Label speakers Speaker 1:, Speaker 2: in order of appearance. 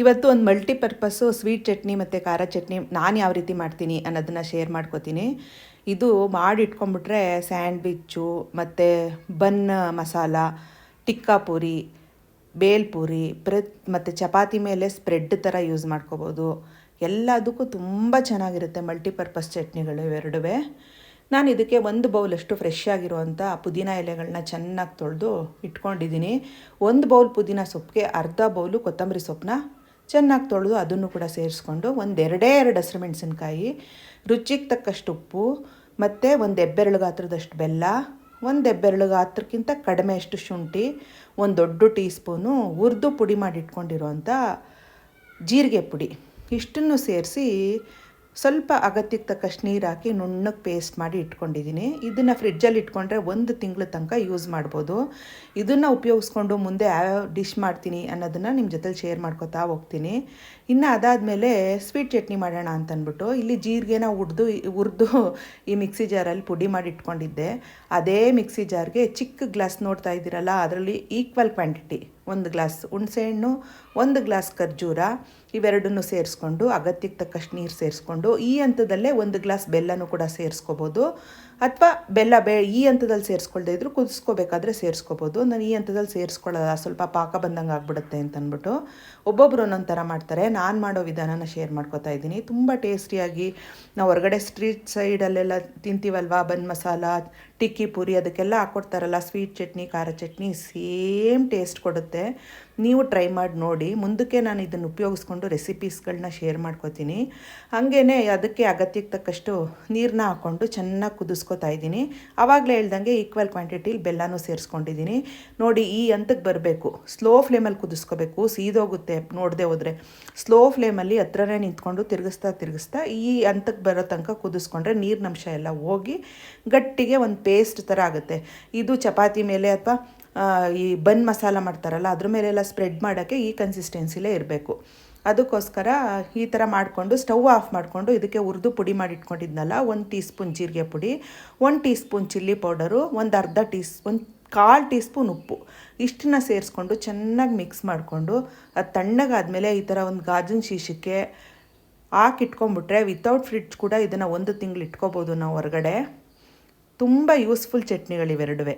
Speaker 1: ಇವತ್ತು ಒಂದು ಮಲ್ಟಿಪರ್ಪಸ್ಸು ಸ್ವೀಟ್ ಚಟ್ನಿ ಮತ್ತು ಖಾರ ಚಟ್ನಿ ನಾನು ಯಾವ ರೀತಿ ಮಾಡ್ತೀನಿ ಅನ್ನೋದನ್ನು ಶೇರ್ ಮಾಡ್ಕೋತೀನಿ. ಇದು ಮಾಡಿಟ್ಕೊಂಡ್ಬಿಟ್ರೆ ಸ್ಯಾಂಡ್ವಿಚ್ಚು ಮತ್ತು ಬನ್ ಮಸಾಲ, ಟಿಕ್ಕಾ ಪೂರಿ, ಬೇಲ್ಪೂರಿ ಮತ್ತು ಚಪಾತಿ ಮೇಲೆ ಸ್ಪ್ರೆಡ್ ಥರ ಯೂಸ್ ಮಾಡ್ಕೋಬೋದು. ಎಲ್ಲದಕ್ಕೂ ತುಂಬ ಚೆನ್ನಾಗಿರುತ್ತೆ ಮಲ್ಟಿಪರ್ಪಸ್ ಚಟ್ನಿಗಳು ಇವೆರಡುವೆ. ನಾನು ಇದಕ್ಕೆ 1 ಬೌಲಷ್ಟು ಫ್ರೆಶ್ ಆಗಿರುವಂಥ ಪುದೀನ ಎಲೆಗಳನ್ನ ಚೆನ್ನಾಗಿ ತೊಳೆದು ಇಟ್ಕೊಂಡಿದ್ದೀನಿ. 1 ಬೌಲ್ ಪುದೀನ ಸೊಪ್ಪಿಗೆ ಅರ್ಧ ಬೌಲು ಕೊತ್ತಂಬರಿ ಸೊಪ್ಪನ್ನ ಚೆನ್ನಾಗಿ ತೊಳೆದು ಅದನ್ನು ಕೂಡ ಸೇರಿಸ್ಕೊಂಡು ಎರಡು ಹಸಿರುಮೆಣಸಿನ್ಕಾಯಿ, ರುಚಿಗೆ ತಕ್ಕಷ್ಟು ಉಪ್ಪು ಮತ್ತು 1 ಹೆಬ್ಬೆರಳು ಗಾತ್ರದಷ್ಟು ಬೆಲ್ಲ, 1 ಹೆಬ್ಬೆರಳು ಗಾತ್ರಕ್ಕಿಂತ ಕಡಿಮೆಯಷ್ಟು ಶುಂಠಿ, 1 ದೊಡ್ಡ ಟೀ ಸ್ಪೂನು ಹುರಿದು ಪುಡಿ ಮಾಡಿಟ್ಕೊಂಡಿರೋವಂಥ ಜೀರಿಗೆ ಪುಡಿ ಇಷ್ಟನ್ನು ಸೇರಿಸಿ ಸ್ವಲ್ಪ ಅಗತ್ಯಕ್ಕೆ ತಕ್ಕಷ್ಟು ನೀರು ಹಾಕಿ ನುಣ್ಣಗೆ ಪೇಸ್ಟ್ ಮಾಡಿ ಇಟ್ಕೊಂಡಿದ್ದೀನಿ. ಇದನ್ನು ಫ್ರಿಡ್ಜಲ್ಲಿ ಇಟ್ಕೊಂಡ್ರೆ 1 ತಿಂಗಳ ತನಕ ಯೂಸ್ ಮಾಡ್ಬೋದು. ಇದನ್ನು ಉಪಯೋಗಿಸ್ಕೊಂಡು ಮುಂದೆ ಯಾವ ಡಿಶ್ ಮಾಡ್ತೀನಿ ಅನ್ನೋದನ್ನು ನಿಮ್ಮ ಜೊತೆಲಿ ಶೇರ್ ಮಾಡ್ಕೊತಾ ಹೋಗ್ತೀನಿ. ಇನ್ನು ಅದಾದಮೇಲೆ ಸ್ವೀಟ್ ಚಟ್ನಿ ಮಾಡೋಣ ಅಂತಂದ್ಬಿಟ್ಟು ಇಲ್ಲಿ ಜೀರಿಗೆನ ಹುರಿದು ಈ ಮಿಕ್ಸಿ ಜಾರಲ್ಲಿ ಪುಡಿ ಮಾಡಿ ಇಟ್ಕೊಂಡಿದ್ದೆ. ಅದೇ ಮಿಕ್ಸಿ ಜಾರ್ಗೆ ಚಿಕ್ಕ ಗ್ಲಾಸ್ ನೋಡ್ತಾ ಇದ್ದೀರಲ್ಲ, ಅದರಲ್ಲಿ ಈಕ್ವಲ್ ಕ್ವಾಂಟಿಟಿ 1 ಗ್ಲಾಸ್ ಹುಣಸೆಹಣ್ಣು, 1 ಗ್ಲಾಸ್ ಖರ್ಜೂರ ಇವೆರಡನ್ನು ಸೇರಿಸ್ಕೊಂಡು ಅಗತ್ಯಕ್ಕೆ ತಕ್ಕಷ್ಟು ನೀರು ಸೇರಿಸ್ಕೊಂಡು ಈ ಹಂತದಲ್ಲೇ 1 ಗ್ಲಾಸ್ ಬೆಲ್ಲನೂ ಕೂಡ ಸೇರಿಸ್ಕೋಬೋದು. ಅಥವಾ ಬೆಲ್ಲ ಈ ಹಂತದಲ್ಲಿ ಸೇರಿಸ್ಕೊಳ್ದೇ ಇದ್ದರೂ ಕುದಿಸ್ಕೋಬೇಕಾದ್ರೆ ಸೇರಿಸ್ಕೋಬೋದು. ನಾನು ಈ ಹಂತದಲ್ಲಿ ಸೇರಿಸ್ಕೊಳ್ಳೋಲ್ಲ, ಸ್ವಲ್ಪ ಪಾಕ ಬಂದಂಗೆ ಆಗ್ಬಿಡುತ್ತೆ ಅಂತಂದ್ಬಿಟ್ಟು. ಒಬ್ಬೊಬ್ಬರು ಒಂದೊಂದು ಥರ ಮಾಡ್ತಾರೆ. ನಾನು ಮಾಡೋ ವಿಧಾನನ ಶೇರ್ ಮಾಡ್ಕೊತಾ ಇದ್ದೀನಿ. ತುಂಬ ಟೇಸ್ಟಿಯಾಗಿ ನಾವು ಹೊರಗಡೆ ಸ್ಟ್ರೀಟ್ ಸೈಡಲ್ಲೆಲ್ಲ ತಿಂತೀವಲ್ವ, ಬನ್ ಮಸಾಲ, ಟಿಕ್ಕಿ ಪೂರಿ ಅದಕ್ಕೆಲ್ಲ ಹಾಕ್ಕೊಡ್ತಾರಲ್ಲ, ಸ್ವೀಟ್ ಚಟ್ನಿ, ಖಾರ ಚಟ್ನಿ ಸೇಮ್ ಟೇಸ್ಟ್ ಕೊಡುತ್ತೆ. ನೀವು ಟ್ರೈ ಮಾಡಿ ನೋಡಿ. ಮುಂದಕ್ಕೆ ನಾನು ಇದನ್ನು ಉಪಯೋಗಿಸ್ಕೊಂಡು ರೆಸಿಪೀಸ್ಗಳನ್ನ ಶೇರ್ ಮಾಡ್ಕೋತೀನಿ. ಹಾಗೇ ಅದಕ್ಕೆ ಅಗತ್ಯಕ್ಕೆ ತಕ್ಕಷ್ಟು ನೀರನ್ನ ಹಾಕ್ಕೊಂಡು ಚೆನ್ನಾಗಿ ಕುದಿಸ್ಕೊತಾ ಇದ್ದೀನಿ. ಆವಾಗಲೇ ಹೇಳ್ದಂಗೆ ಈಕ್ವಲ್ ಕ್ವಾಂಟಿಟಿಲಿ ಬೆಲ್ಲನೂ ಸೇರಿಸ್ಕೊಂಡಿದ್ದೀನಿ. ನೋಡಿ, ಈ ಹಂತಕ್ಕೆ ಬರಬೇಕು. ಸ್ಲೋ ಫ್ಲೇಮಲ್ಲಿ ಕುದಿಸ್ಕೋಬೇಕು, ಸೀದೋಗುತ್ತೆ ನೋಡದೆ ಹೋದರೆ. ಸ್ಲೋ ಫ್ಲೇಮಲ್ಲಿ ಹತ್ರನೇ ನಿಂತ್ಕೊಂಡು ತಿರುಗಿಸ್ತಾ ಈ ಹಂತಕ್ಕೆ ಬರೋ ತನಕ ಕುದಿಸ್ಕೊಂಡ್ರೆ ನೀರಿನಂಶ ಎಲ್ಲ ಹೋಗಿ ಗಟ್ಟಿಗೆ ಒಂದು ಪೇಸ್ಟ್ ಥರ ಆಗುತ್ತೆ. ಇದು ಚಪಾತಿ ಮೇಲೆ ಅಥವಾ ಈ ಬನ್ ಮಸಾಲ ಮಾಡ್ತಾರಲ್ಲ ಅದ್ರ ಮೇಲೆಲ್ಲ ಸ್ಪ್ರೆಡ್ ಮಾಡೋಕ್ಕೆ ಈ ಕನ್ಸಿಸ್ಟೆನ್ಸಿಲೇ ಇರಬೇಕು. ಅದಕ್ಕೋಸ್ಕರ ಈ ಥರ ಮಾಡಿಕೊಂಡು ಸ್ಟವ್ ಆಫ್ ಮಾಡಿಕೊಂಡು ಇದಕ್ಕೆ ಹುರಿದು ಪುಡಿ ಮಾಡಿ ಇಟ್ಕೊಂಡಿದ್ನಲ್ಲ, 1 ಟೀ ಸ್ಪೂನ್ ಜೀರಿಗೆ ಪುಡಿ, 1 ಟೀ ಸ್ಪೂನ್ ಚಿಲ್ಲಿ ಪೌಡರು, ಒಂದು 1/4 ಟೀ ಸ್ಪೂನ್ ಉಪ್ಪು ಇಷ್ಟನ್ನ ಸೇರಿಸ್ಕೊಂಡು ಚೆನ್ನಾಗಿ ಮಿಕ್ಸ್ ಮಾಡಿಕೊಂಡು ಅದು ತಣ್ಣಗಾದ್ಮೇಲೆ ಈ ಥರ ಒಂದು ಗಾಜಿನ ಶೀಶಕ್ಕೆ ಹಾಕಿಟ್ಕೊಂಡ್ಬಿಟ್ರೆ ವಿತೌಟ್ ಫ್ರಿಡ್ಜ್ ಕೂಡ ಇದನ್ನು 1 ತಿಂಗಳು ಇಟ್ಕೋಬೋದು ನಾವು ಹೊರಗಡೆ. ತುಂಬ ಯೂಸ್ಫುಲ್ ಚಟ್ನಿಗಳಿವೆರಡುವೆ.